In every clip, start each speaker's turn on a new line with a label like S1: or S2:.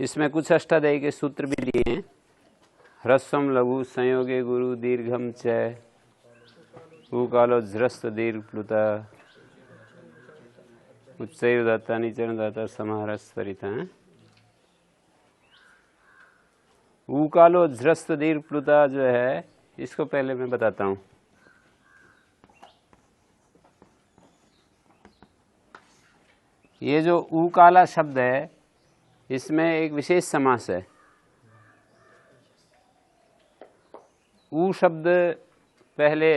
S1: इसमें कुछ अष्टाध्यायी के सूत्र भी दिए हैं। ह्रस्वम लघु संयोगे गुरु दीर्घम च उकालो ज्रस्त दीर्घ प्लुता उच्चैर्दाता निचरदाता समाहरस्वरिता। उकालो ज्रस्त दीर्घ प्लुता जो है, इसको पहले मैं बताता हूँ। ये जो उकाला शब्द है, इसमें एक विशेष समास है। ऊ शब्द पहले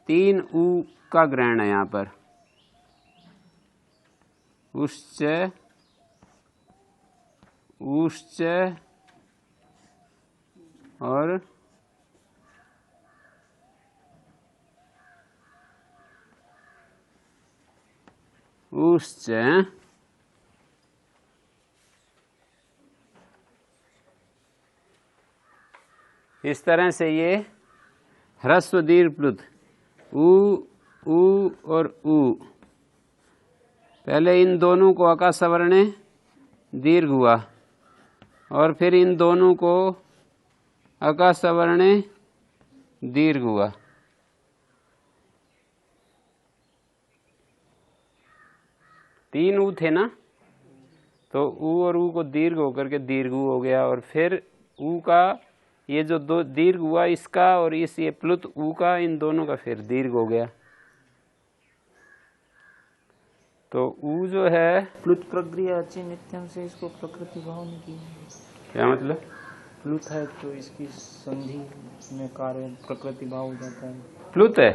S1: 3 ऊ का ग्रहण है यहाँ पर। उश्च, उश्च और उश्च। इस तरह से ये ह्रस्व दीर्घ प्लुत ऊ और ऊ, पहले इन दोनों को अका सवर्ण दीर्घ हुआ और फिर इन दोनों को अका सवर्ण दीर्घ हुआ। तीन ऊ थे ना, तो ऊ और ऊ को दीर्घ होकर के दीर्घ ऊ हो गया, और फिर ऊ का ये जो दो दीर्घ हुआ इसका और इस ये प्लुत ऊ का, इन दोनों का फिर दीर्घ हो गया। तो ऊ जो है
S2: प्लुत प्रक्रिया अच्छी नित्यम से इसको प्रकृति भाव में की।
S1: क्या मतलब?
S2: प्लुत है तो इसकी संधि में कार्य प्रकृति भाव हो जाता है।
S1: प्लुत है?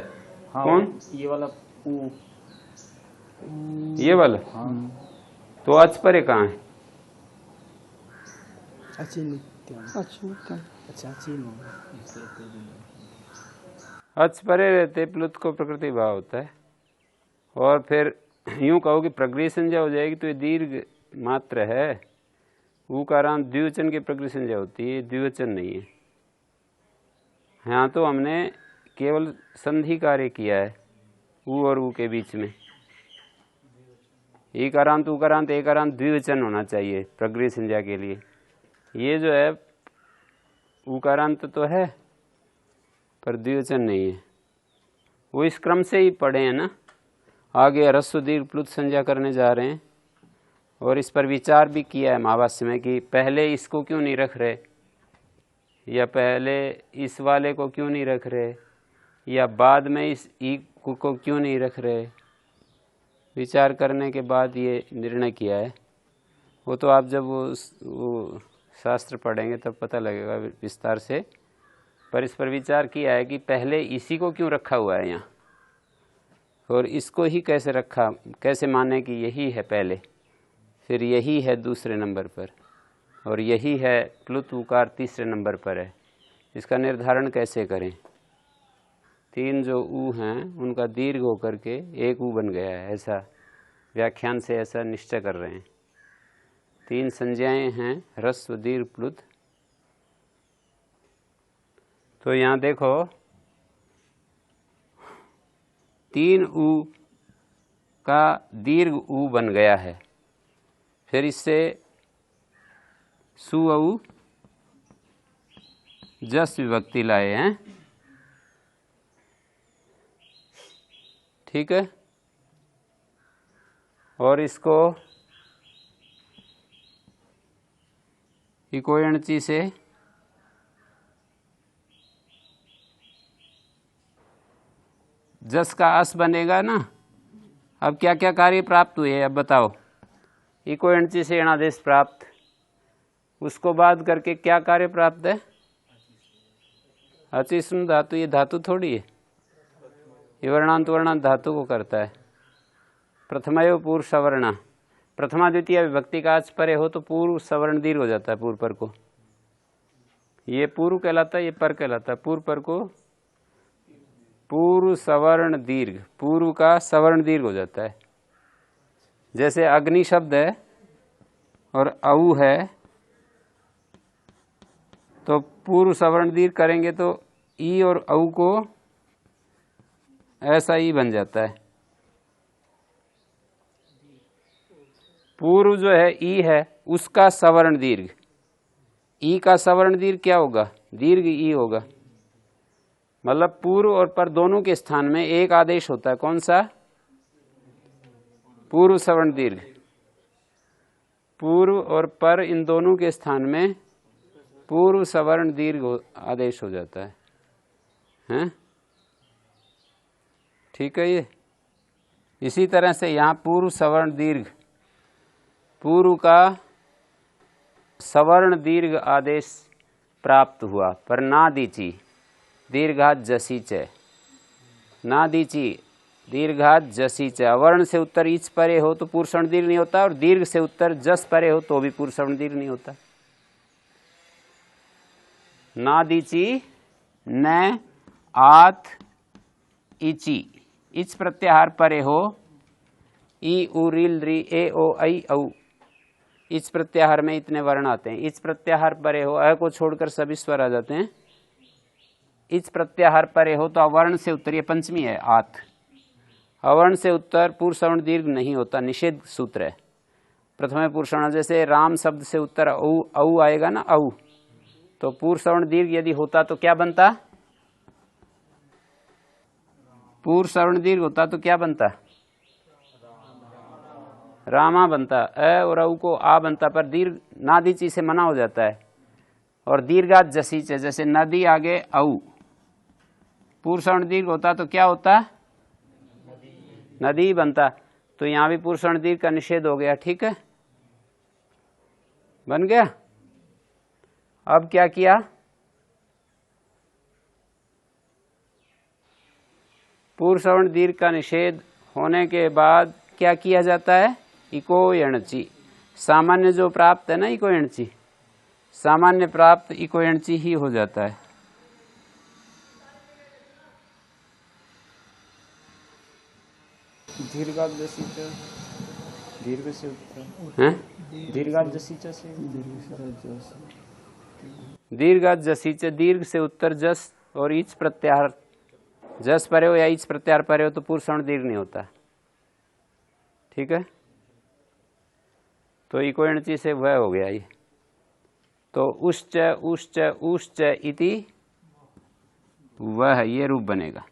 S2: हाँ,
S1: कौन?
S2: ये वाला ऊ,
S1: ये वाला?
S2: हाँ।
S1: तो अच परे कहाँ है?
S2: अच्छी नित्यम, अच्छा
S1: अच परे रहते प्लुत को प्रकृति भाव होता है। और फिर यूं कहो कि प्रकृति संज्ञा हो जाएगी तो ये दीर्घ मात्र है। ऊ कारांत द्विवचन की प्रकृति संज्ञा होती है, द्विवचन नहीं है। यहाँ तो हमने केवल संधि कार्य किया है ऊ और ऊ के बीच में। ईकारांत उकारांत एकारांत द्विवचन होना चाहिए प्रकृति संज्ञा के लिए। ये जो है उकारांत तो है पर द्विवचन नहीं है। वो इस क्रम से ही पढ़े हैं ना। आगे ह्रस्व दीर्घ प्लुत संज्ञा करने जा रहे हैं, और इस पर विचार भी किया है महाभाष्य में कि पहले इसको क्यों नहीं रख रहे, या पहले इस वाले को क्यों नहीं रख रहे, या बाद में इस ई को क्यों नहीं रख रहे। विचार करने के बाद ये निर्णय किया है। वो तो आप जब वो शास्त्र पढ़ेंगे तब पता लगेगा विस्तार से। पर इस पर विचार किया है कि पहले इसी को क्यों रखा हुआ है यहाँ, और इसको ही कैसे रखा, कैसे माने कि यही है पहले, फिर यही है दूसरे नंबर पर, और यही है प्लुत उकार तीसरे नंबर पर है। इसका निर्धारण कैसे करें? 3 जो ऊ हैं उनका दीर्घ होकर के एक ऊ बन गया है, ऐसा व्याख्यान से ऐसा निश्चय कर रहे हैं। 3 संज्ञाएं हैं ह्रस्व दीर्घ प्लुत। तो यहाँ देखो 3 ऊ का दीर्घ ऊ बन गया है, फिर इससे सु ऊ जस विभक्ति लाए हैं। ठीक है, और इसको इको एणची से जस का अस बनेगा ना। अब क्या क्या कार्य प्राप्त हुए अब बताओ। इको एणची से एणादेश प्राप्त, उसको बाद करके क्या कार्य प्राप्त है? अचिष्णु धातु। ये धातु थोड़ी है, ये वर्णांत वर्णांत धातु को करता है। प्रथमयो पूर्व सवर्ण, प्रथमा द्वितीय विभक्ति का आज परे हो तो पूर्व सवर्ण दीर्घ हो जाता है पूर्व पर को। ये पूर्व कहलाता है, ये पर कहलाता है। पूर्व पर को पूर्व सवर्ण दीर्घ, पूर्व का सवर्ण दीर्घ हो जाता है। जैसे अग्नि शब्द है और औ है, तो पूर्व सवर्ण दीर्घ करेंगे तो ई और औ को ऐसा ही बन जाता है। पूर्व जो है ई है, उसका सवर्ण दीर्घ, ई का सवर्ण दीर्घ क्या होगा? दीर्घ ई होगा। मतलब पूर्व और पर दोनों के स्थान में एक आदेश होता है, कौन सा? पूर्व सवर्ण दीर्घ। पूर्व और पर इन दोनों के स्थान में पूर्व सवर्ण दीर्घ आदेश हो जाता है, हैं? ठीक है। ये इसी तरह से यहाँ पूर्व सवर्ण दीर्घ, पूर्व का सवर्ण दीर्घ आदेश प्राप्त हुआ, पर ना दीची दीर्घात जसी च, ना दीची दीर्घात जसी च। अवर्ण से उत्तर इच परे हो तो पूर्व सवर्ण दीर्घ नहीं होता, और दीर्घ से उत्तर जस परे हो तो भी पूर्व सवर्ण दीर्घ नहीं होता। ना दीची न आत इची, इच प्रत्याहार परे हो, ई उ रील री ए ओ ऐ औ, इच प्रत्याहार में इतने वर्ण आते हैं। इच प्रत्याहार परे हो, अ को छोड़कर सभी स्वर आ जाते हैं। इच प्रत्याहार परे हो तो अवर्ण से उत्तर, ये पंचमी है आत, अवर्ण से उत्तर पूर्व सवर्ण दीर्घ नहीं होता, निषेध सूत्र है। प्रथम पूर्व सवर्ण, जैसे राम शब्द से उत्तर औ आएगा ना, औ, तो पूर्व सवर्ण दीर्घ यदि होता तो क्या बनता? पूर्व सवर्ण दीर्घ होता तो क्या बनता? रामा बनता। अ और औ को आ बनता, पर दीर्घ नादीची से मना हो जाता है। और दीर्घात जसीच, जैसे नदी आगे औ, पूर्व सवर्ण दीर्घ होता तो क्या होता? नदी बनता। तो यहां भी पूर्व सवर्ण दीर्घ का निषेध हो गया। ठीक है, बन गया। अब क्या किया? पूर्व सवर्ण दीर्घ का निषेध होने के बाद क्या किया जाता है? इको यणची, सामान्य जो प्राप्त है ना, इको यणची, सामान्य प्राप्त इको यणची ही हो जाता है।
S2: दीर्घात जसी च, दीर्घ से उत्तर
S1: हैं?
S2: दीर्घात जसी च से
S1: दीर्घात जसी च, दीर्घ से उत्तर जस और इच प्रत्याहार जस परे हो या इच प्रत्याहार परे हो तो पूर्व सवर्ण दीर्घ नहीं होता। ठीक है, तो इको यणची से वह हो गया ये। तो उश्च उश्च उश्च इति वह, ये रूप बनेगा।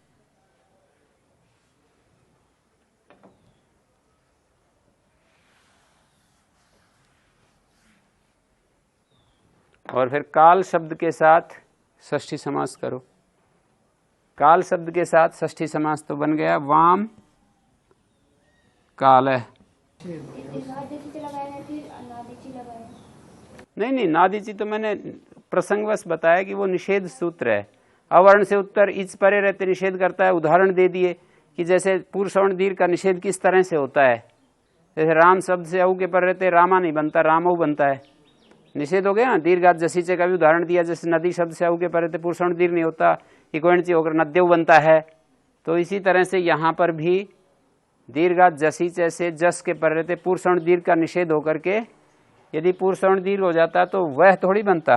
S1: और फिर काल शब्द के साथ षष्ठी समास करो। काल शब्द के साथ षष्ठी समास तो बन गया वाम काल। नहीं, नादीची तो मैंने प्रसंगवश बताया कि वो निषेध सूत्र है। अवर्ण से उत्तर इच परे रहते निषेध करता है। उदाहरण दे दिए कि जैसे पूर्व सवर्ण दीर्घ का निषेध किस तरह से होता है। जैसे राम शब्द से औ के पर रहते रामा नहीं बनता, रामौ बनता है, निषेध हो गया ना। दीर्घात जसीचे का भी उदाहरण दिया, जैसे नदी शब्द से औ के पर रहते पूर्व सवर्ण दीर्घ नहीं होता, इकोणची होकर नद्यव बनता है। तो इसी तरह से यहाँ पर भी दीर्घात जसीचे से जस के पर रहते पूर्व सवर्ण दीर्घ का निषेध होकर के यदि पूर्व सवर्ण दीर्घ हो जाता तो वह थोड़ी बनता,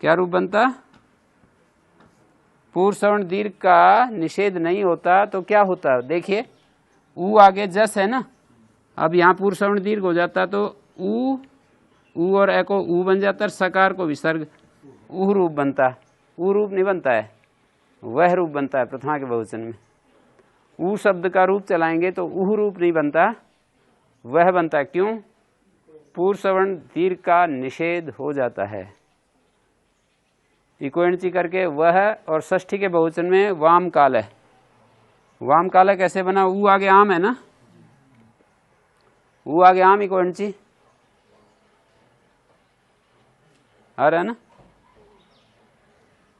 S1: क्या रूप बनता? पूर्व सवर्ण दीर्घ का निषेध नहीं होता तो क्या होता? देखिए, ऊ आगे जस है ना, अब यहाँ पूर्व सवर्ण दीर्घ हो जाता तो ऊ और ए को ऊ बन जाता, सकार को विसर्ग, ऊ रूप बनता। ऊ रूप नहीं बनता है, वह रूप बनता है प्रथमा के बहुवचन में। ऊ शब्द का रूप चलाएंगे तो ऊह रूप नहीं बनता, वह बनता है। क्यों? पूर्व सवर्ण दीर्घ का निषेध हो जाता है। इकोणची करके वह, और षष्ठी के बहुवचन में वाम काल है। वाम काल कैसे बना? ऊ आगे आम है ना, ऊ आगे आम इकोणची आ रहा है ना,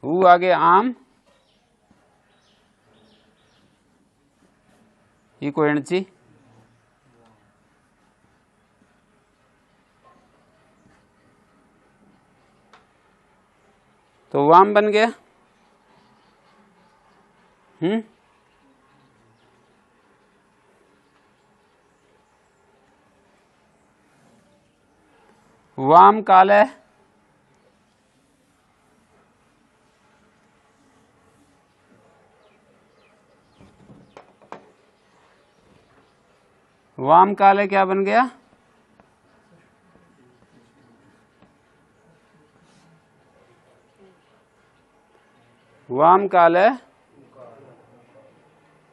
S1: ऊ आगे आम इकोणची, तो वाम बन गया। वाम काल है, वाम काल है, क्या बन गया? वाम काल है,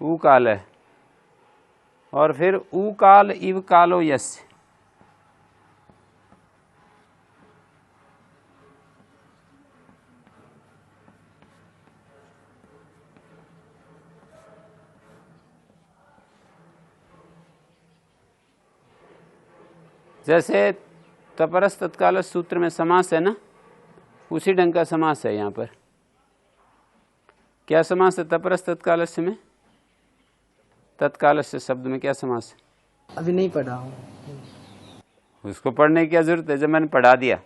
S1: ऊ काल है, और फिर ऊ काल इव कालो यस्य। जैसे तपरस तत्काल सूत्र में समास है ना, उसी ढंग का समास है यहाँ पर। क्या समास है तपरस तत्कालस्य में? तत्कालस्य शब्द में क्या समास है?
S2: अभी नहीं पढ़ा हूँ।
S1: उसको पढ़ने की क्या जरूरत है जब मैंने पढ़ा दिया?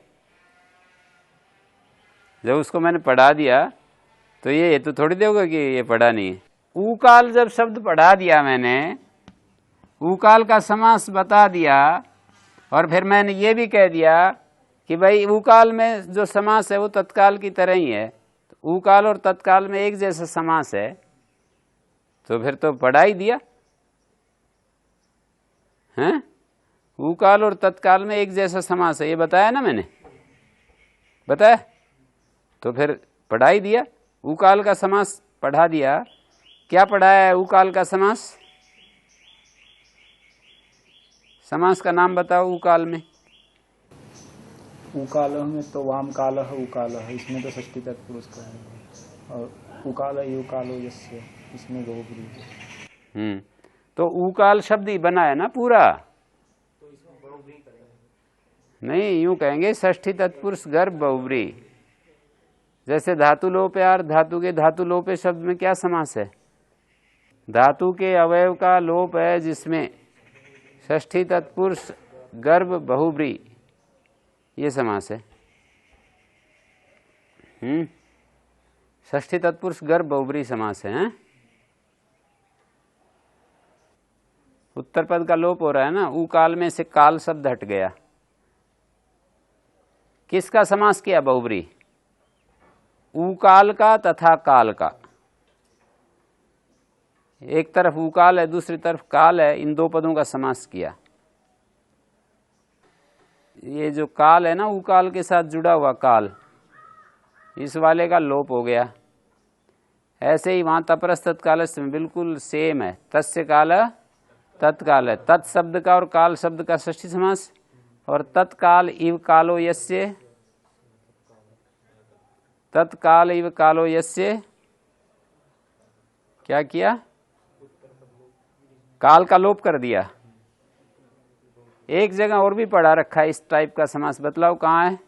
S1: जब उसको मैंने पढ़ा दिया तो ये तो थोड़ी देगा कि ये पढ़ा नहीं है। ऊकाल जब शब्द पढ़ा दिया मैंने, ऊकाल का समास बता दिया, और फिर मैंने ये भी कह दिया कि भाई ऊकाल में जो समास है वो तत्काल की तरह ही है, ऊकाल और तत्काल में एक जैसा समास है, तो फिर तो पढ़ा ही दिया हैं। ऊकाल और तत्काल में एक जैसा समास है, ये बताया ना मैंने, बताया, तो फिर पढ़ा ही दिया। ऊकाल का समास पढ़ा दिया। क्या पढ़ाया है ऊकाल का समास? समास का नाम बताओ ऊकाल में।
S2: उकाल में तो वाम काल है, उकाल है, इसमें तो षष्ठी तत्पुरुष का है, और उकाल युकालो यस्य, इसमें बहुब्री।
S1: तो ऊकाल शब्द ही बना है ना पूरा, नहीं यूं कहेंगे षष्ठी तत्पुरुष गर्भ बहुब्री। जैसे धातु लोप यार, धातु के धातु लोपे शब्द में क्या समास है? धातु के अवयव का लोप है जिसमें षष्ठी तत्पुरुष गर्भ बहुब्री, ये समास है। षष्ठी तत्पुरुष गर्भ बहुब्री समास है। उत्तर पद का लोप हो रहा है ना, ऊ काल में से काल शब्द हट गया। किसका समास किया? बहुब्री। ऊ काल का तथा काल का। एक तरफ ऊकाल है, दूसरी तरफ काल है, इन दो पदों का समास किया। ये जो काल है ना, ऊकाल के साथ जुड़ा हुआ काल, इस वाले का लोप हो गया। ऐसे ही वहां तपरस तत्कालस्य में बिल्कुल सेम है। तस्य काल तत्काल है, तत् शब्द का और काल शब्द का षष्ठी समास, और तत्काल इव कालो यस्य, तत्काल इव कालो यस्य। क्या किया? काल का लोप कर दिया। एक जगह और भी पढ़ा रखा है इस टाइप का समास, बतलाओ कहाँ है?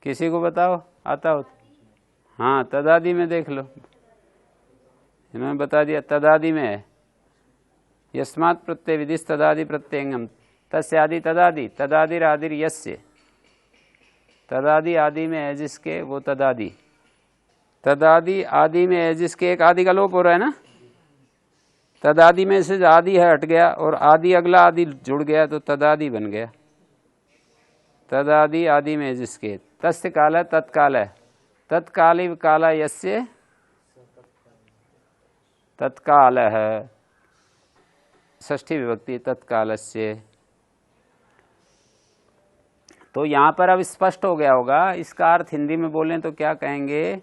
S1: किसी को बताओ, आता हो? हाँ, तदादि में देख लो, इन्होंने बता दिया। तदादि में है, यस्मात् प्रत्यय विधिस् तदादि प्रत्ययंगम, तस्य आदि तदादि, तदादिर आदिर यस्य। तदादि आदि में है जिसके, वो तदादि। तदादि आदि में है जिसके, एक आदि का लोप हो रहा है ना, तदादि में से आदि है हट गया और आदि अगला आदि जुड़ गया तो तदादि बन गया। तदादि आदि में जिसके, तस्य काल है तत्काल है, तत्कालिव काला यस्य तत्काल है, षष्ठी विभक्ति तत्कालस्य। तो यहां पर अब स्पष्ट हो गया होगा। इसका अर्थ हिंदी में बोलें तो क्या कहेंगे?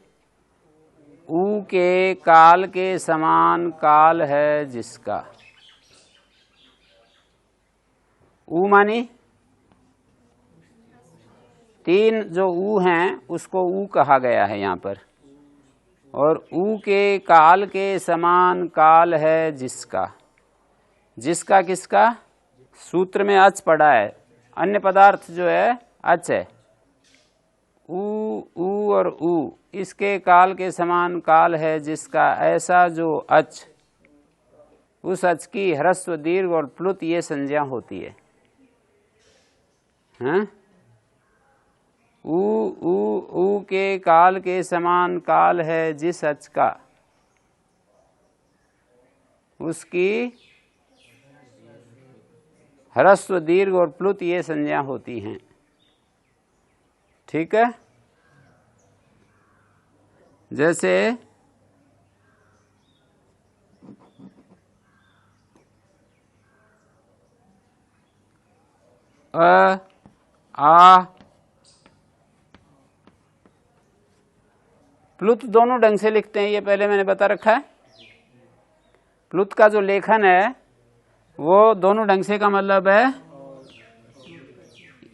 S1: ऊ के काल के समान काल है जिसका। ऊ मानी तीन जो ऊ हैं उसको ऊ कहा गया है यहां पर, और ऊ के काल के समान काल है जिसका। जिसका किसका? सूत्र में अच पड़ा है, अन्य पदार्थ जो है अच है। ऊ और ऊ, इसके काल के समान काल है जिसका, ऐसा जो अच, उस अच की ह्रस्व दीर्घ और प्लुत ये संज्ञा होती है। हैं? ऊ के काल के समान काल है जिस अच का, उसकी ह्रस्व दीर्घ और प्लुत ये संज्ञा होती हैं। ठीक है? जैसे आ। प्लुत दोनों ढंग से लिखते हैं, ये पहले मैंने बता रखा है। प्लुत का जो लेखन है वो दोनों ढंग से का मतलब है,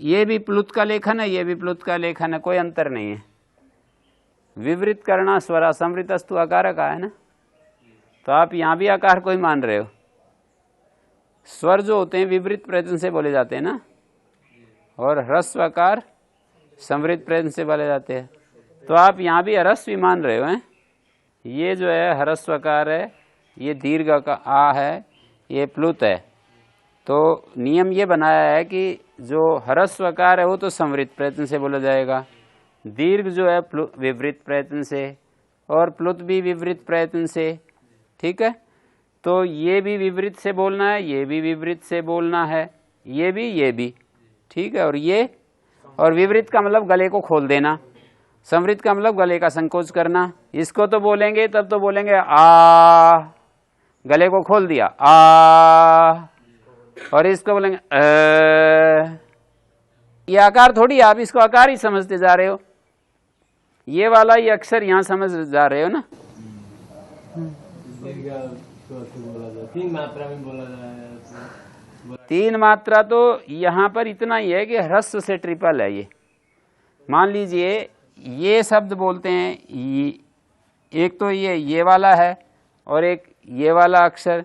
S1: ये भी प्लुत का लेखन है, ये भी प्लुत का लेखन है, कोई अंतर नहीं है। विवृत करना स्वरा संवृतस्तु आकार का है ना, तो आप यहां भी आकार को ही मान रहे हो। स्वर जो होते हैं विवृत प्रयत्न से बोले जाते हैं ना, और ह्रस्व आकार संवृत प्रयत्न से बोले जाते हैं, तो आप यहां भी ह्रस्व मान रहे हो हैं। ये जो है ह्रस्व आकार है, ये दीर्घ का आ है, ये प्लुत है। तो नियम ये बनाया है कि जो ह्रस्व आकार है वो तो संवृत प्रयत्न से बोला जाएगा, दीर्घ जो है विवृत प्रयत्न से, और प्लुत भी विवृत प्रयत्न से। ठीक है, तो ये भी विवृत से बोलना है, ये भी विवृत से बोलना है, ये भी। ठीक है, और ये, और विवृत का मतलब गले को खोल देना, संवृत का मतलब गले का संकोच करना। इसको तो बोलेंगे तब तो बोलेंगे आ, गले को खोल दिया आ, और इसको बोलेंगे ये आकार थोड़ी, आप इसको आकार ही समझते जा रहे हो। ये वाला ये अक्षर यहां समझ जा रहे हो ना।
S3: तीन मात्रा में बोला जाए,
S1: तीन मात्रा तो यहां पर इतना ही है कि ह्रस्व से ट्रिपल है। ये मान लीजिए ये शब्द बोलते हैं, एक तो ये वाला है और एक ये वाला अक्षर,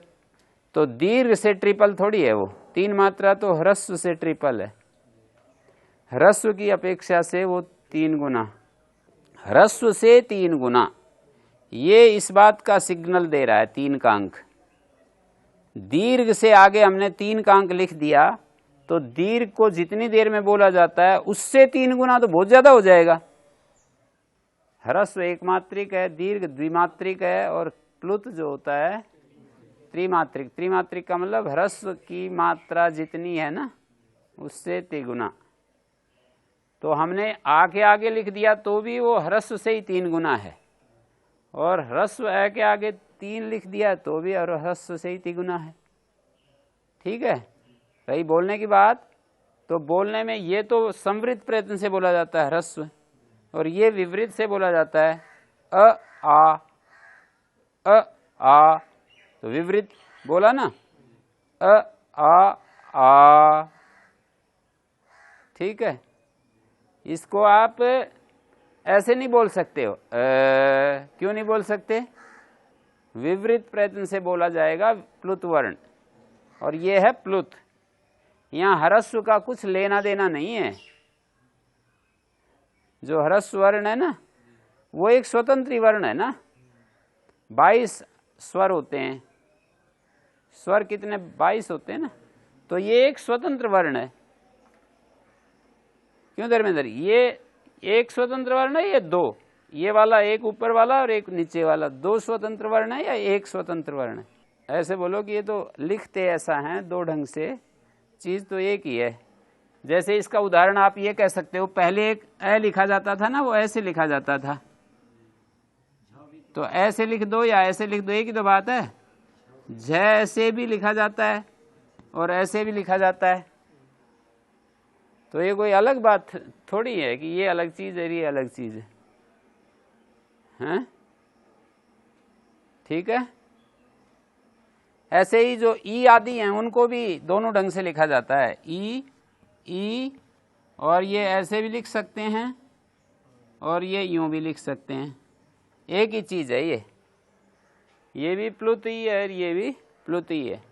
S1: तो दीर्घ से ट्रिपल थोड़ी है वो, तीन मात्रा तो ह्रस्व से ट्रिपल है। ह्रस्व की अपेक्षा से वो 3 गुना, ह्रस्व से 3 गुना। ये इस बात का सिग्नल दे रहा है 3 का अंक। दीर्घ से आगे हमने 3 का अंक लिख दिया, तो दीर्घ को जितनी देर में बोला जाता है उससे 3 गुना तो बहुत ज्यादा हो जाएगा। ह्रस्व एक मात्रिक है, दीर्घ द्विमात्रिक है, और प्लुत जो होता है त्रिमात्रिक। त्रिमात्रिक का मतलब ह्रस्व की मात्रा जितनी है ना उससे 3 गुना। तो हमने आ के आगे लिख दिया तो भी वो ह्रस्व से ही 3 गुना है, और ह्रस्व ए के आगे 3 लिख दिया तो भी और ह्रस्व से ही 3 गुना है। ठीक है, रही बोलने की बात, तो बोलने में ये तो संवृत प्रयत्न से बोला जाता है ह्रस्व, और ये विवृत से बोला जाता है अ आ। तो विवृत बोला ना आ। ठीक है, इसको आप ऐसे नहीं बोल सकते हो। क्यों नहीं बोल सकते? विवृत प्रयत्न से बोला जाएगा प्लुत वर्ण, और ये है प्लुत। यहां ह्रस्व का कुछ लेना देना नहीं है। जो ह्रस्व वर्ण है ना वो एक स्वतंत्र वर्ण है ना। 22 स्वर होते हैं, स्वर कितने 22 होते हैं ना, तो ये एक स्वतंत्र वर्ण है। क्यों धर्मेंद्र? ये एक स्वतंत्र वर्ण है, ये 2, ये वाला एक ऊपर वाला और एक नीचे वाला, 2 स्वतंत्र वर्ण है या एक स्वतंत्र वर्ण है? ऐसे बोलो कि ये तो लिखते ऐसा है 2 ढंग से, चीज तो एक ही है। जैसे इसका उदाहरण आप ये कह सकते हो, पहले एक ए लिखा जाता था ना, वो ऐसे लिखा जाता था, तो ऐसे लिख दो या ऐसे लिख दो, एक ही तो बात है। जैसे भी लिखा जाता है और ऐसे भी लिखा जाता है, तो ये कोई अलग बात थोड़ी है कि ये अलग चीज है, ये अलग चीज है, हैं? ठीक है, ऐसे ही जो ई आदि हैं उनको भी दोनों ढंग से लिखा जाता है, ई, और ये ऐसे भी लिख सकते हैं और ये यूं भी लिख सकते हैं, एक ही चीज है। ये भी प्लुत ही है और ये भी प्लुत ही है।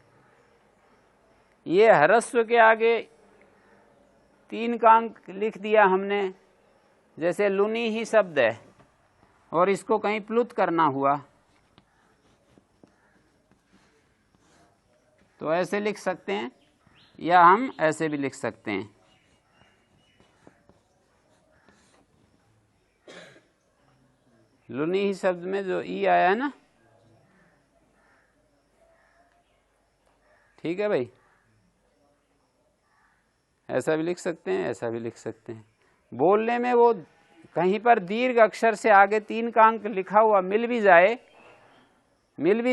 S1: ये ह्रस्व के आगे 3 का अंक लिख दिया हमने, जैसे लुनी ही शब्द है और इसको कहीं प्लुत करना हुआ तो ऐसे लिख सकते हैं, या हम ऐसे भी लिख सकते हैं। लुनी ही शब्द में जो ई आया है ना, ठीक है भाई, ऐसा भी लिख सकते हैं, ऐसा भी लिख सकते हैं। बोलने में वो कहीं पर दीर्घ अक्षर से आगे 3 का अंक लिखा हुआ मिल भी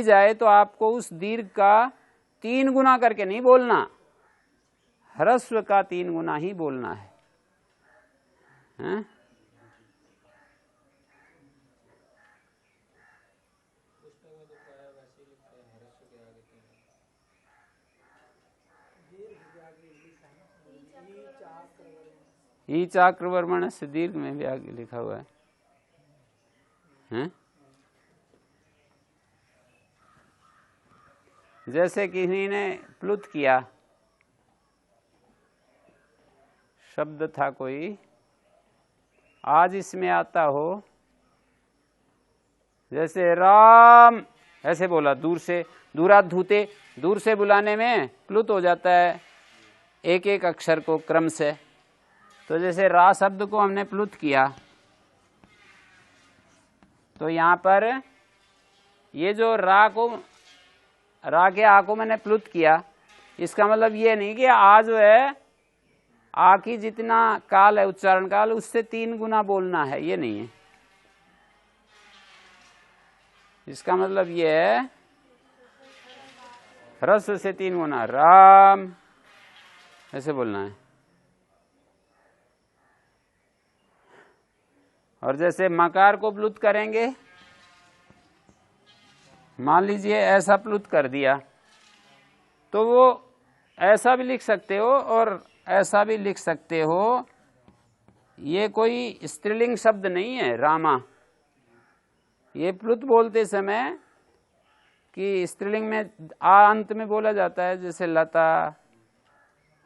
S1: जाए तो आपको उस दीर्घ का 3 गुना करके नहीं बोलना, ह्रस्व का 3 गुना ही बोलना है, हैं? ई चाक्रवर्मण से दीर्घ में भी आगे लिखा हुआ है, हैं? जैसे किसी ने प्लुत किया, शब्द था कोई, आज इसमें आता हो, जैसे राम ऐसे बोला, दूर से, दूरात धूते, दूर से बुलाने में प्लुत हो जाता है एक एक अक्षर को क्रम से। तो जैसे रा शब्द को हमने प्लुत किया, तो यहाँ पर ये जो रा के आ को मैंने प्लुत किया, इसका मतलब ये नहीं कि आ जो है आ की जितना काल है उच्चारण काल उससे 3 गुना बोलना है, ये नहीं है। इसका मतलब ये है ह्रस्व से 3 गुना, राम ऐसे बोलना है। और जैसे मकार को प्लुत करेंगे, मान लीजिए ऐसा प्लुत कर दिया, तो वो ऐसा भी लिख सकते हो और ऐसा भी लिख सकते हो। ये कोई स्त्रीलिंग शब्द नहीं है रामा। ये प्लुत बोलते समय कि स्त्रीलिंग में आ अंत में बोला जाता है, जैसे लता,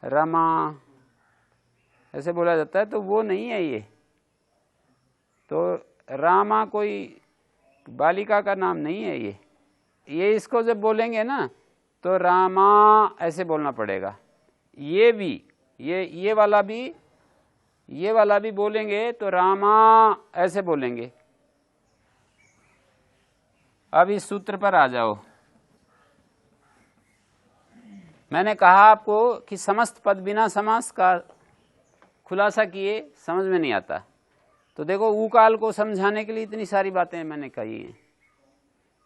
S1: रमा ऐसे बोला जाता है, तो वो नहीं है ये। तो रामा कोई बालिका का नाम नहीं है ये इसको जब बोलेंगे ना तो रामा ऐसे बोलना पड़ेगा। ये भी ये वाला भी बोलेंगे तो रामा ऐसे बोलेंगे। अब इस सूत्र पर आ जाओ। मैंने कहा आपको कि समस्त पद बिना समास का खुलासा किए समझ में नहीं आता। तो देखो उकाल को समझाने के लिए इतनी सारी बातें मैंने कही हैं।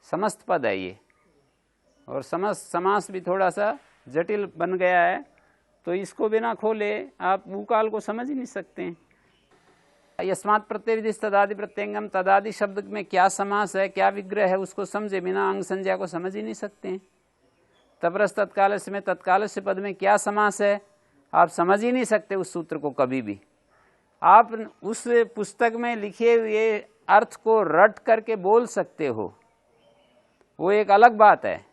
S1: समस्त पद है ये, और समास भी थोड़ा सा जटिल बन गया है, तो इसको बिना खोले आप उकाल को समझ ही नहीं सकते हैं। यस्मात् प्रत्यय तदादि प्रत्यंगम, तदादि शब्द में क्या समास है, क्या विग्रह है, उसको समझे बिना अंग संज्ञा को समझ ही नहीं सकते हैं। तपरस तत्काल में तत्काल से पद में क्या समास है, आप समझ ही नहीं सकते उस सूत्र को कभी भी। आप उस पुस्तक में लिखे हुए अर्थ को रट करके बोल सकते हो, वो एक अलग बात है।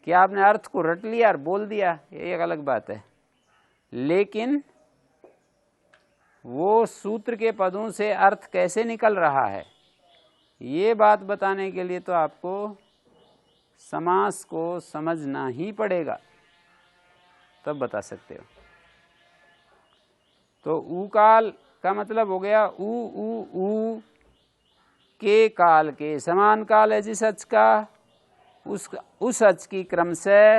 S1: कि आपने अर्थ को रट लिया और बोल दिया, ये एक अलग बात है। लेकिन वो सूत्र के पदों से अर्थ कैसे निकल रहा है, ये बात बताने के लिए तो आपको समास को समझना ही पड़ेगा, तब बता सकते हो। तो उकाल का मतलब हो गया ऊ के काल के समान काल है जिस अच का, उस अच की क्रम से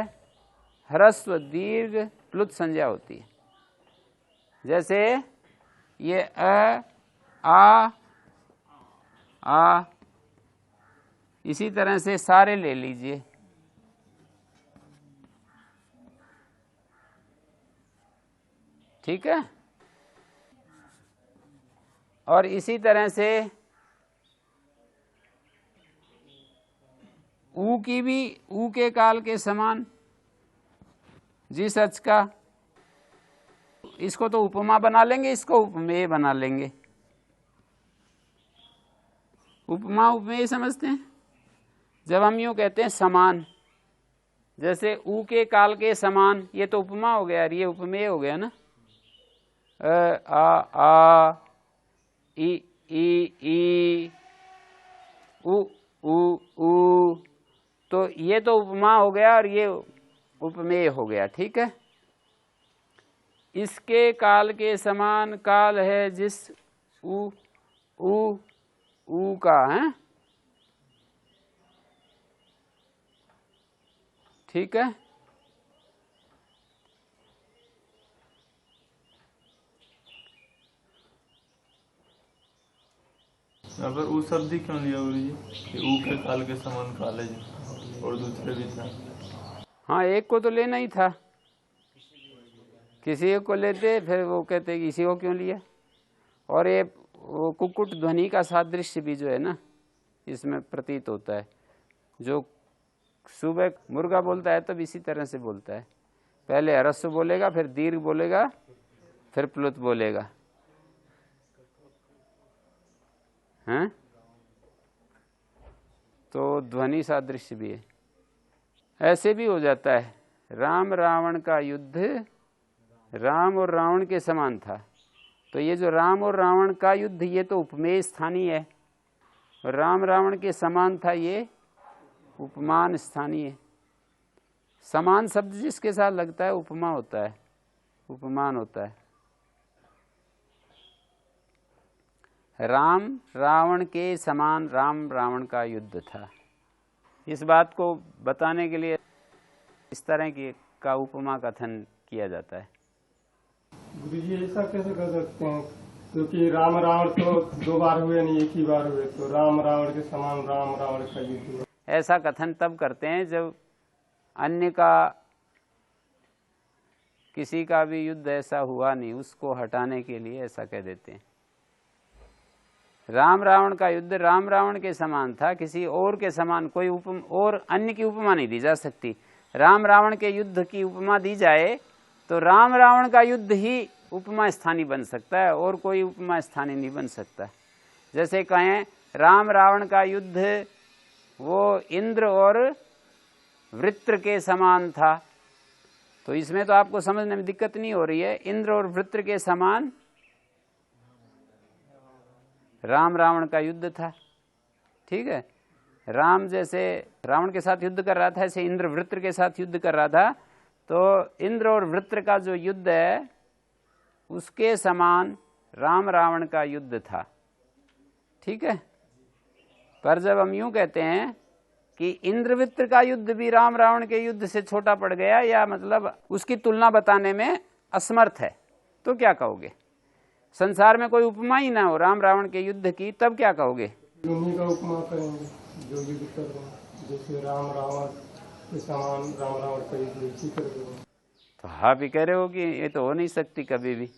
S1: ह्रस्व दीर्घ प्लुत संज्ञा होती है। जैसे ये आ, इसी तरह से सारे ले लीजिए। ठीक है। और इसी तरह से ऊ की भी ऊ के काल के समान जिस अच का, इसको तो उपमा बना लेंगे, इसको उपमेय बना लेंगे। उपमा उपमेय समझते हैं जब हम यूं कहते हैं समान, जैसे ऊ के काल के समान, ये तो उपमा हो गया और ये उपमेय हो गया ना। आ ई उ, तो ये तो उपमा हो गया और ये उपमेय हो गया। ठीक है। इसके काल के समान काल है जिस ऊ का है। ठीक है।
S4: यहाँ पर ऊ शब्द ही क्यों लिया गुरु जी? ऊ के काल के समान काल है जी, और दूसरे भी था।
S1: हाँ, एक को तो लेना ही था। किसी को लेते फिर वो कहते कि इसी को क्यों लिया। और ये वो कुक्कुट ध्वनि का सादृश्य भी जो है ना इसमें प्रतीत होता है। जो सुबह मुर्गा बोलता है तब इसी तरह से बोलता है, पहले ह्रस्व बोलेगा, फिर दीर्घ बोलेगा, फिर प्लुत बोलेगा। हैं? तो ध्वनि सादृश्य भी है। ऐसे भी हो जाता है, राम रावण का युद्ध राम और रावण के समान था। तो ये जो राम और रावण का युद्ध ये तो उपमेय स्थानीय है, और राम रावण के समान था ये उपमान स्थानीय। समान शब्द जिसके साथ लगता है उपमा होता है, उपमान होता है। राम रावण के समान राम रावण का युद्ध था। इस बात को बताने के लिए इस तरह की का उपमा कथन किया जाता है।
S5: गुरु जी ऐसा कैसे कर सकते हैं, क्योंकि राम रावण तो 2 बार हुए नहीं, एक ही बार हुए, तो राम रावण के समान राम रावण का युद्ध हुआ।
S1: ऐसा कथन तब करते हैं जब अन्य का किसी का भी युद्ध ऐसा हुआ नहीं, उसको हटाने के लिए ऐसा कह देते हैं। राम रावण का युद्ध राम रावण के समान था, किसी और के समान कोई और अन्य की उपमा नहीं दी जा सकती। राम रावण के युद्ध की उपमा दी जाए तो राम रावण का युद्ध ही उपमा स्थानीय बन सकता है, और कोई उपमा स्थानीय नहीं बन सकता। जैसे कहें राम रावण का युद्ध वो इंद्र और वृत्र के समान था, तो इसमें तो आपको समझने में दिक्कत नहीं हो रही है। इंद्र और वृत्र के समान राम रावण का युद्ध था, ठीक है। राम जैसे रावण के साथ युद्ध कर रहा था, ऐसे इंद्र वृत्र के साथ युद्ध कर रहा था। तो इंद्र और वृत्र का जो युद्ध है उसके समान राम रावण का युद्ध था, ठीक है। पर जब हम यूं कहते हैं कि इंद्रवृत्र का युद्ध भी राम रावण के युद्ध से छोटा पड़ गया, या मतलब उसकी तुलना बताने में असमर्थ है, तो क्या कहोगे? संसार में कोई उपमा ही ना हो राम रावण के युद्ध की, तब क्या कहोगे?
S5: उन्हीं का उपमा करेंगे जो युद्ध कर रहे हैं, जैसे राम रावण के समान राम रावण का युद्ध इसी कर रहे हैं।
S1: तो आप ही कह रहे हो कि ये तो हो नहीं सकती कभी भी,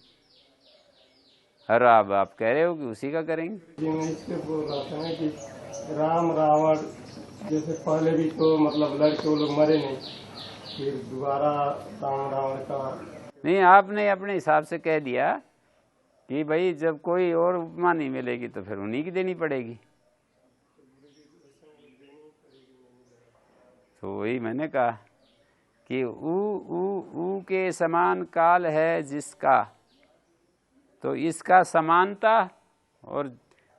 S1: और अब आप कह रहे हो कि उसी का करेंगे।
S5: जी मैं इससे बोल रहा था ना कि राम रावण जैसे पहले भी तो मतलब लड़के वो लोग मरे नहीं, फिर दोबारा राम रावण का
S1: नहीं, आपने अपने हिसाब से कह दिया कि भाई जब कोई और उपमा नहीं मिलेगी तो फिर उन्हीं की देनी पड़ेगी। तो वही मैंने कहा कि ऊ के समान काल है जिसका, तो इसका समानता, और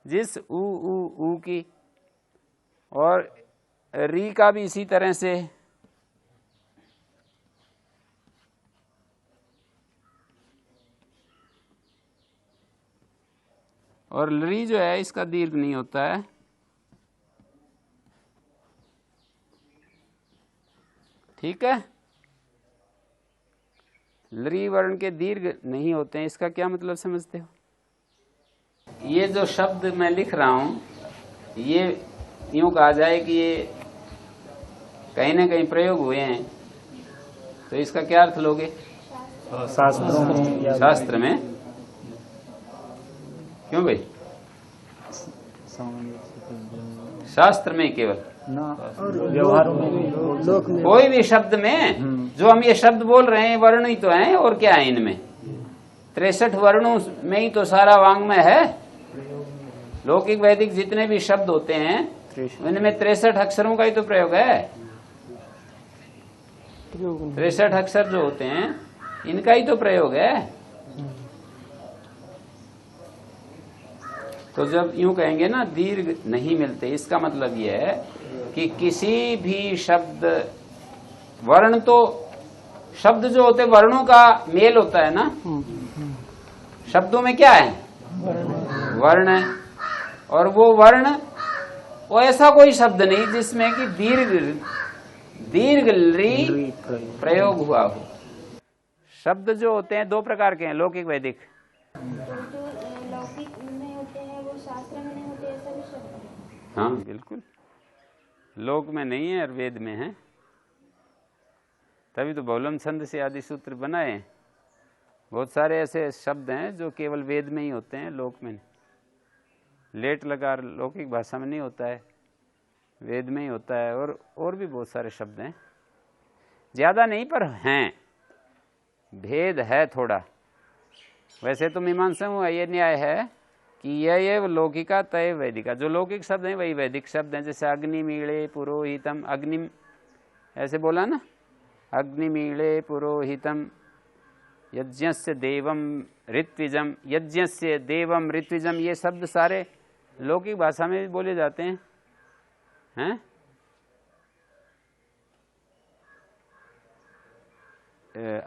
S1: जिस ऊ की, और री का भी इसी तरह से। और री जो है इसका दीर्घ नहीं होता है, ठीक है। लरी वर्ण के दीर्घ नहीं होते हैं, इसका क्या मतलब समझते हो? ये जो शब्द मैं लिख रहा हूं ये यूं कहा जाए कि ये कहीं ना कहीं प्रयोग हुए हैं, तो इसका क्या अर्थ लोगे?
S2: शास्त्रों में या
S1: शास्त्र में। क्यों भाई? शास्त्र में केवल
S2: ना, व्यवहार में, लोक में,
S1: कोई भी शब्द में जो हम ये शब्द बोल रहे हैं वर्ण ही तो हैं, और क्या है इनमें? 63 वर्णों में ही तो सारा वाङ्मय है। लौकिक वैदिक जितने भी शब्द होते हैं इनमें 63 अक्षरों का ही तो प्रयोग है। 63 अक्षर जो होते हैं इनका ही तो प्रयोग है। तो जब यूं कहेंगे ना दीर्घ नहीं मिलते, इसका मतलब यह है कि किसी भी शब्द, वर्ण तो शब्द जो होते वर्णों का मेल होता है ना, शब्दों में क्या है? वर्ण है। और वो वर्ण, वो ऐसा कोई शब्द नहीं जिसमें कि दीर्घ री प्रयोग हुआ हो। शब्द जो होते हैं 2 प्रकार के हैं, लौकिक वैदिक।
S6: लौकिक में होते हैं वो शास्त्र में नहीं होते, ऐसा भी शब्द है?
S1: हाँ बिल्कुल, लोक में नहीं है और वेद में है, तभी तो बहुलम छंद से आदि सूत्र बनाए। बहुत सारे ऐसे शब्द हैं जो केवल वेद में ही होते हैं, लोक में नहीं। लेट लगा लौकिक भाषा में नहीं होता है, वेद में ही होता है। और भी बहुत सारे शब्द हैं, ज़्यादा नहीं पर हैं, भेद है थोड़ा। वैसे तो मीमांसा में ये न्याय है कि ये लौकिका तय वैदिका, जो लौकिक शब्द हैं वही वैदिक शब्द हैं। जैसे अग्निमीळे पुरोहितम, अग्नि ऐसे बोला ना, अग्निमीळे पुरोहितम यज्ञस्य देवम ऋत्विजम, यज्ञस्य देवम ऋत्विजम, ये शब्द सारे लौकिक भाषा में भी बोले जाते हैं, हैं?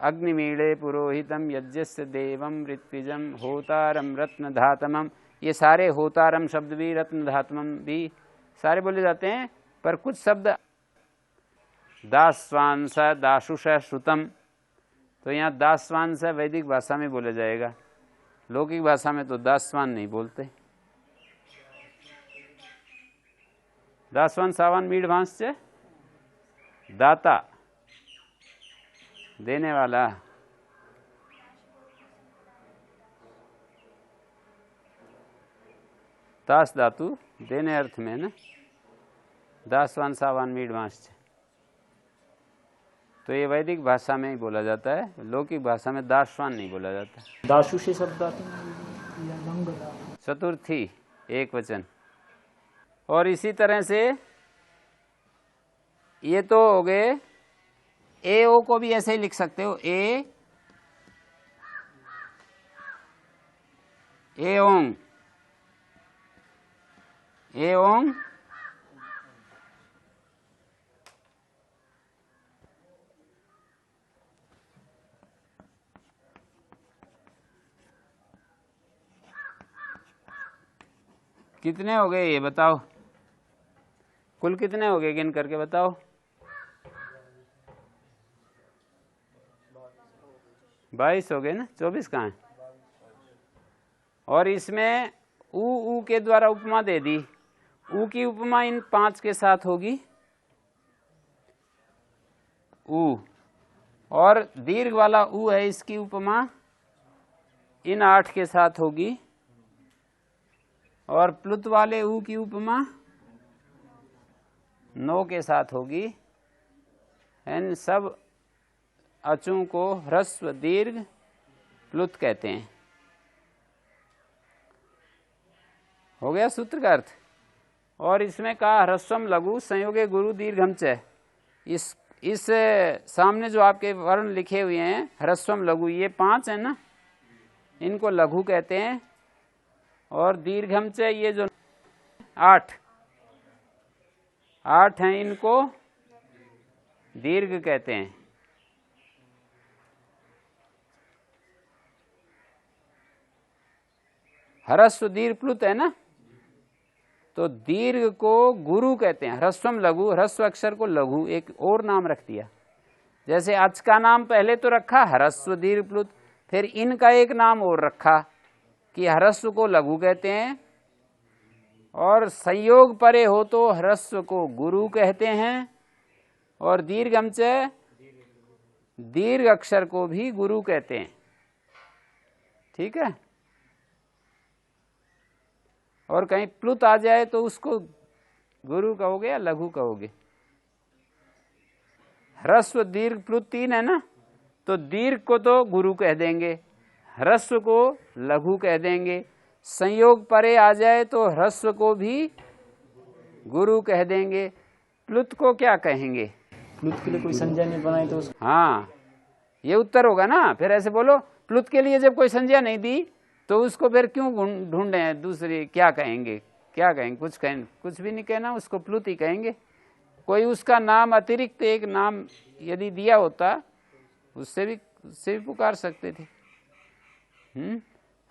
S1: अग्निमीळे पुरोहितम यज्ञस्य देवम ऋत्विजम होतारम रत्नधातमम, ये सारे होतारम शब्द भी रत्नधातमम भी सारे बोले जाते हैं। पर कुछ शब्द दास्वांस दाशुष श्रुतम, तो यहाँ दास्वांस वैदिक भाषा में बोला जाएगा, लौकिक भाषा में तो दास्वान नहीं बोलते। दास्वान सावान मीड भांस से दाता, देने वाला। दास धातु देने अर्थ में ना, दासवान सावान मीड भांस। तो ये वैदिक भाषा में ही बोला जाता है, लौकिक भाषा में दासवान नहीं बोला जाता।
S2: दाशु से शब्द आते हैं,
S1: चतुर्थी एक वचन। और इसी तरह से ये तो हो गए, ए ओ को भी ऐसे ही लिख सकते हो, ए ओंग, ए ओंग कितने हो गए ये बताओ, कुल कितने हो गए गिन करके बताओ। 22 हो गए ना, 24 कहाँ है? और इसमें ऊ के द्वारा उपमा दे दी, ऊ की उपमा इन 5 के साथ होगी, ऊ, और दीर्घ वाला ऊ है, इसकी उपमा इन 8 के साथ होगी, और प्लुत वाले ऊ की उपमा 9 के साथ होगी। इन सब अचों को ह्रस्व दीर्घ प्लुत कहते हैं। हो गया सूत्र का अर्थ। और इसमें कहा ह्रस्वम लघु संयोगे गुरु दीर्घम च, इस सामने जो आपके वर्ण लिखे हुए हैं ह्रस्वम लघु, ये 5 है ना, इनको लघु कहते हैं। और दीर्घम च ये जो 8 हैं, इनको दीर्घ कहते हैं। ह्रस्व दीर्घ प्लुत है ना, तो दीर्घ को गुरु कहते हैं। ह्रस्वम लघु, ह्रस्व अक्षर को लघु एक और नाम रख दिया। जैसे अच का नाम पहले तो रखा ह्रस्व दीर्घ प्लुत, फिर इनका एक नाम और रखा कि ह्रस्व को लघु कहते हैं, और संयोग परे हो तो ह्रस्व को गुरु कहते हैं, और दीर्घम च दीर्घ अक्षर को भी गुरु कहते हैं। ठीक है। और कहीं प्लुत आ जाए तो उसको गुरु कहोगे या लघु कहोगे? ह्रस्व दीर्घ प्लुत 3 है ना, तो दीर्घ को तो गुरु कह देंगे, ह्रस्व को लघु कह देंगे। संयोग परे आ जाए तो ह्रस्व को भी गुरु कह देंगे। प्लुत को क्या कहेंगे?
S2: प्लुत के लिए कोई संज्ञा नहीं बनाई तो उसको,
S1: हाँ, ये उत्तर होगा ना। फिर ऐसे बोलो, प्लुत के लिए जब कोई संज्ञा नहीं दी तो उसको फिर क्यों ढूंढे हैं दूसरी? क्या कहेंगे? क्या कहेंगे? कुछ भी नहीं कहना, उसको प्लुत ही कहेंगे। कोई उसका नाम अतिरिक्त एक नाम यदि दिया होता उससे भी पुकार सकते थे।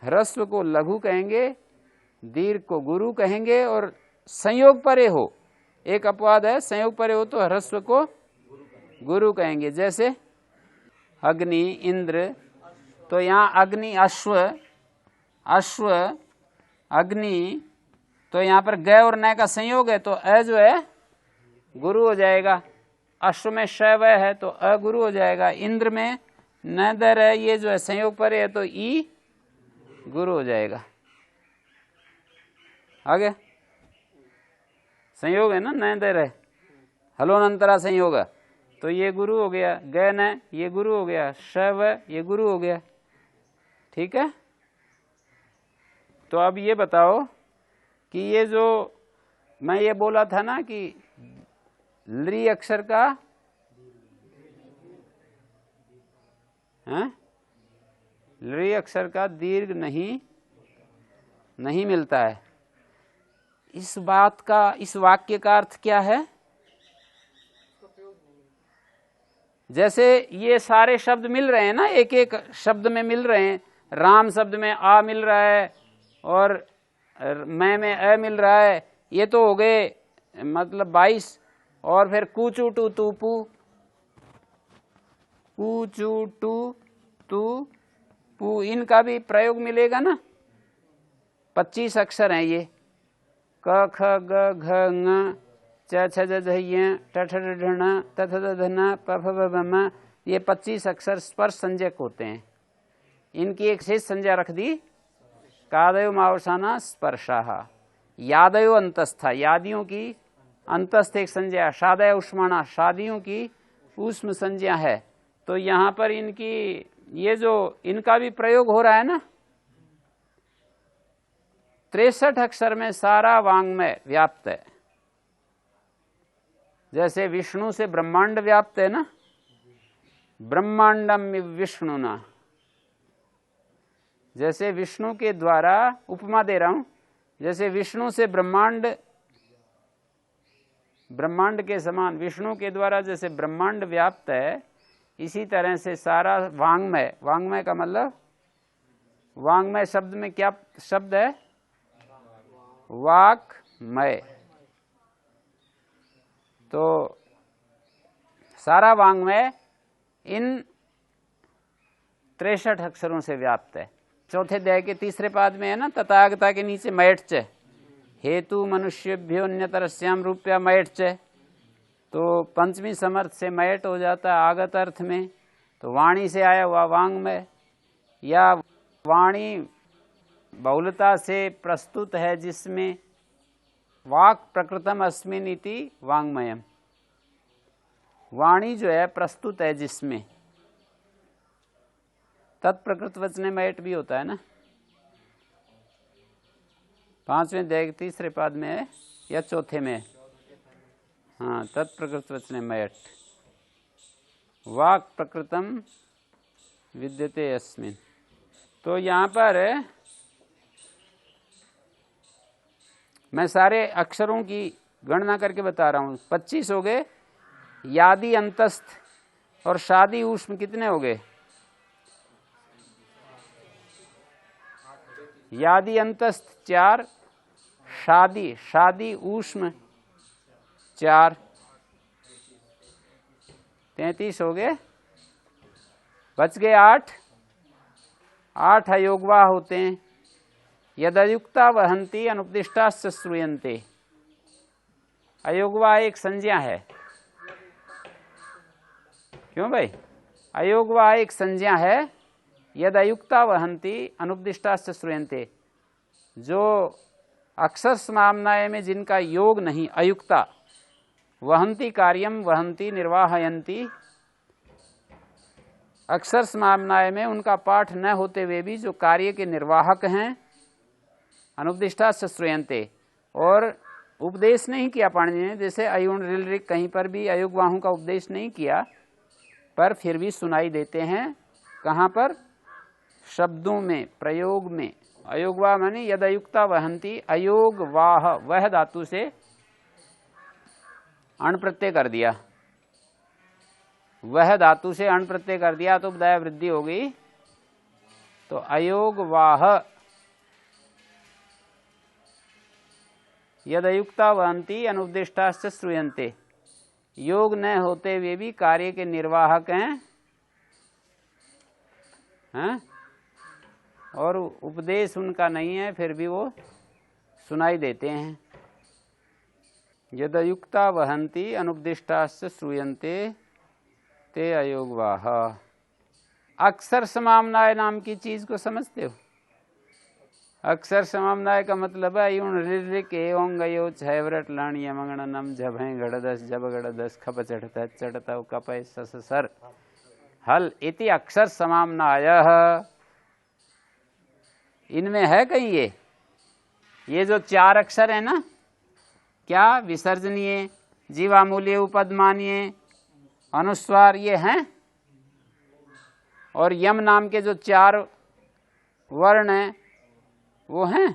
S1: ह्रस्व को लघु कहेंगे, दीर्घ को गुरु कहेंगे, और संयोग परे हो, एक अपवाद है, संयोग परे हो तो ह्रस्व को गुरु कहेंगे। जैसे अग्नि, इंद्र, तो यहाँ अग्नि अश्व अग्नि, तो यहाँ पर ग और न का संयोग है तो अ जो है गुरु हो जाएगा। अश्व में श व है तो अ गुरु हो जाएगा। इंद्र में नदर है, ये जो है संयोग पर है तो ई गुरु हो जाएगा। आगे संयोग है ना, नदर है, हलोनंतरा संयोग है, तो ये गुरु हो गया। गैन है, ये गुरु हो गया। शव है, ये गुरु हो गया। ठीक है, तो अब ये बताओ कि ये जो मैं ये बोला था ना कि लृ अक्षर का लृ अक्षर का दीर्घ नहीं मिलता है। इस बात का, इस वाक्य का अर्थ क्या है? जैसे ये सारे शब्द मिल रहे हैं ना, एक एक शब्द में मिल रहे हैं। राम शब्द में आ मिल रहा है और मैं में अ मिल रहा है, ये तो हो गए मतलब 22। और फिर कूचू टू तू पू, कूचू टू तू पू, इनका भी प्रयोग मिलेगा ना। 25 अक्षर हैं ये, क ख ग घ ङ च छ ज झ य ट ठ ड ढ ण त थ द ध न प फ ब भ म, ये 25 अक्षर स्पर्श संज्ञक होते हैं। इनकी एक शेष संज्ञा रख दी, कादयो मावसाना स्पर्शाः। यादयो अंतस्था, यादियों की अंतस्थ एक संज्ञा। शादय उष्माणा, शादियों की उष्म संज्ञा है। तो यहाँ पर इनकी ये जो इनका भी प्रयोग हो रहा है ना। 63 अक्षर में सारा वांग्मय व्याप्त है। जैसे विष्णु से ब्रह्मांड व्याप्त है ना, ब्रह्मांडम विष्णुना। जैसे विष्णु के द्वारा, उपमा दे रहा हूं, जैसे विष्णु से ब्रह्मांड, ब्रह्मांड के समान विष्णु के द्वारा जैसे ब्रह्मांड व्याप्त है, इसी तरह से सारा वांग्मय, वांग्मय का मतलब, वांग्मय शब्द में क्या शब्द है? वाक्मय। तो सारा वांग्मय इन 63 अक्षरों से व्याप्त है। चौथे अध्याय के तीसरे पाद में है ना, तथागता के नीचे मैट च, हेतु मनुष्यभ्यो अन्यतरस्याम रूप्या मैट च। तो पंचमी समर्थ से मैट हो जाता है आगत अर्थ में। तो वाणी से आया हुआ वांग्मय, या वाणी बहुलता से प्रस्तुत है जिसमें वाक् प्रकृतम अस्मिन् इति वांग्मयम। वाणी जो है प्रस्तुत है जिसमें, तत्प्रकृत वचने मैट भी होता है ना। 5वें अध्याय के तीसरे पाद में है या चौथे में? हाँ, तत्प्रकृत वचने मैट, वाक् प्रकृतम विद्यते अस्मिन्। तो यहाँ पर मैं सारे अक्षरों की गणना करके बता रहा हूँ। 25 हो गए। यादि अंतस्थ और शादी ऊष्म कितने हो गए? यादि अंतस्थ 4, शादी ऊष्म 4, 33 हो गए। बच गए 8 अयोगवाह होते हैं। यदयुक्ता वहंती अनुपदिष्टाश्च श्रूयन्ते। अयोगवाह एक संज्ञा है। क्यों भाई? अयोगवाह एक संज्ञा है। यदयुक्ता वहंती अनुपदिष्टाश्च श्रूयन्ते, जो अक्षर समाम्नाय में जिनका योग नहीं, अयुक्ता, वहंती कार्यम वहंती निर्वाहयन्ती, अक्षर समाम्नाय में उनका पाठ न होते हुए भी जो कार्य के निर्वाहक हैं, अनुपदिष्टाश्च श्रूयन्ते, और उपदेश नहीं किया पाणिनि ने, जैसे अयुण ऋलऋक कहीं पर भी अयुग्वाहों का उपदेश नहीं किया, पर फिर भी सुनाई देते हैं। कहाँ पर? शब्दों में, प्रयोग में। अयोगवाह माने यदयुक्ता वहंती, अयोग वाह, वह धातु से अण प्रत्यय कर दिया, वह धातु से अण प्रत्यय कर दिया तो उपदाय वृद्धि हो गई। तो अयोग वाह यदयुक्ता वहंती अनुपदिष्टाश्च श्रूयन्ते, योग न होते हुए भी कार्य के निर्वाहक हैं, और उपदेश उनका नहीं है, फिर भी वो सुनाई देते हैं। यदयुक्ता वहंती अनुपदिष्टाश्च श्रूयन्ते ते अयोगवाह। अक्षर समामनाय नाम की चीज को समझते हो? अक्षर समामनाय का मतलब है यूं ऋ के ओंग यो छय व्रट लाणीय मंगण नम जभ गढ़दस जब गढ़दस खप चढ़ता चढ़ता कपय सस सर हल इति अक्षर समामनायः। इनमें है कहीं ये जो 4 अक्षर है ना, क्या विसर्जनीय, जीवामूल्य, उपदमानीय, अनुस्वार, ये हैं। और यम नाम के जो 4 वर्ण हैं वो हैं।